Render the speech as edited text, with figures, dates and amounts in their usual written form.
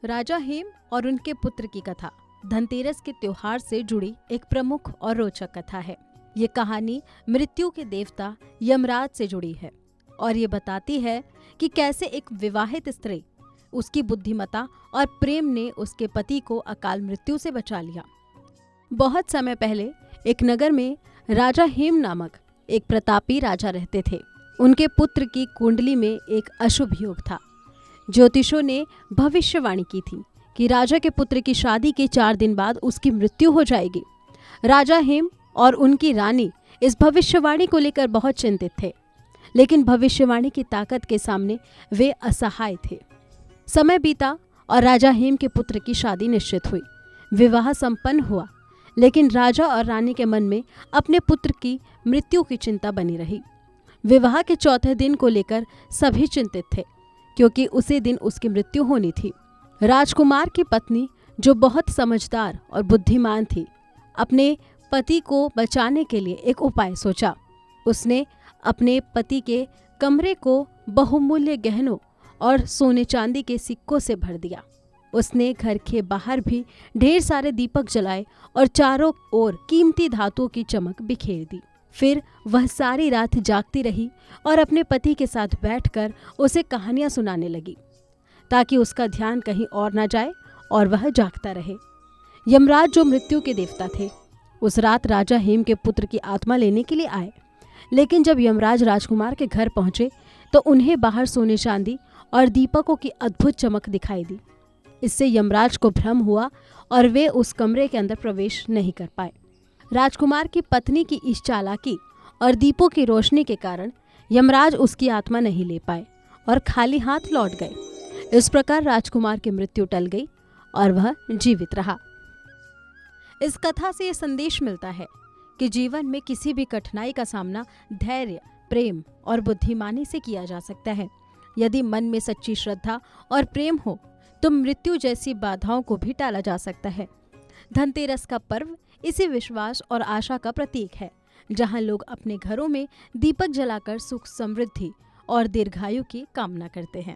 राजा हेम और उनके पुत्र की कथा धनतेरस के त्योहार से जुड़ी एक प्रमुख और रोचक कथा है। ये कहानी मृत्यु के देवता यमराज से जुड़ी है और ये बताती है कि कैसे एक विवाहित स्त्री, उसकी बुद्धिमत्ता और प्रेम ने उसके पति को अकाल मृत्यु से बचा लिया। बहुत समय पहले एक नगर में राजा हेम नामक एक प्रतापी राजा रहते थे। उनके पुत्र की कुंडली में एक अशुभ योग था। ज्योतिषों ने भविष्यवाणी की थी कि राजा के पुत्र की शादी के 4 दिन बाद उसकी मृत्यु हो जाएगी। राजा हेम और उनकी रानी इस भविष्यवाणी को लेकर बहुत चिंतित थे, लेकिन भविष्यवाणी की ताकत के सामने वे असहाय थे। समय बीता और राजा हेम के पुत्र की शादी निश्चित हुई। विवाह संपन्न हुआ, लेकिन राजा और रानी के मन में अपने पुत्र की मृत्यु की चिंता बनी रही। विवाह के चौथे दिन को लेकर सभी चिंतित थे, क्योंकि उसी दिन उसकी मृत्यु होनी थी। राजकुमार की पत्नी, जो बहुत समझदार और बुद्धिमान थी, अपने पति को बचाने के लिए एक उपाय सोचा। उसने अपने पति के कमरे को बहुमूल्य गहनों और सोने चांदी के सिक्कों से भर दिया। उसने घर के बाहर भी ढेर सारे दीपक जलाए और चारों ओर कीमती धातुओं की चमक बिखेर दी। फिर वह सारी रात जागती रही और अपने पति के साथ बैठकर उसे कहानियां सुनाने लगी, ताकि उसका ध्यान कहीं और न जाए और वह जागता रहे। यमराज, जो मृत्यु के देवता थे, उस रात राजा हेम के पुत्र की आत्मा लेने के लिए आए। लेकिन जब यमराज राजकुमार के घर पहुंचे तो उन्हें बाहर सोने चांदी और दीपकों की अद्भुत चमक दिखाई दी। इससे यमराज को भ्रम हुआ और वे उस कमरे के अंदर प्रवेश नहीं कर पाए। राजकुमार की पत्नी की इस चालाकी और दीपों की रोशनी के कारण यमराज उसकी आत्मा नहीं ले पाए और खाली हाथ लौट गए। इस प्रकार राजकुमार की मृत्यु टल गई और वह जीवित रहा। इस कथा से ये संदेश मिलता है कि जीवन में किसी भी कठिनाई का सामना धैर्य, प्रेम और बुद्धिमानी से किया जा सकता है। यदि मन में सच्ची श्रद्धा और प्रेम हो तो मृत्यु जैसी बाधाओं को भी टाला जा सकता है। धनतेरस का पर्व इसी विश्वास और आशा का प्रतीक है, जहां लोग अपने घरों में दीपक जलाकर सुख, समृद्धि और दीर्घायु की कामना करते हैं।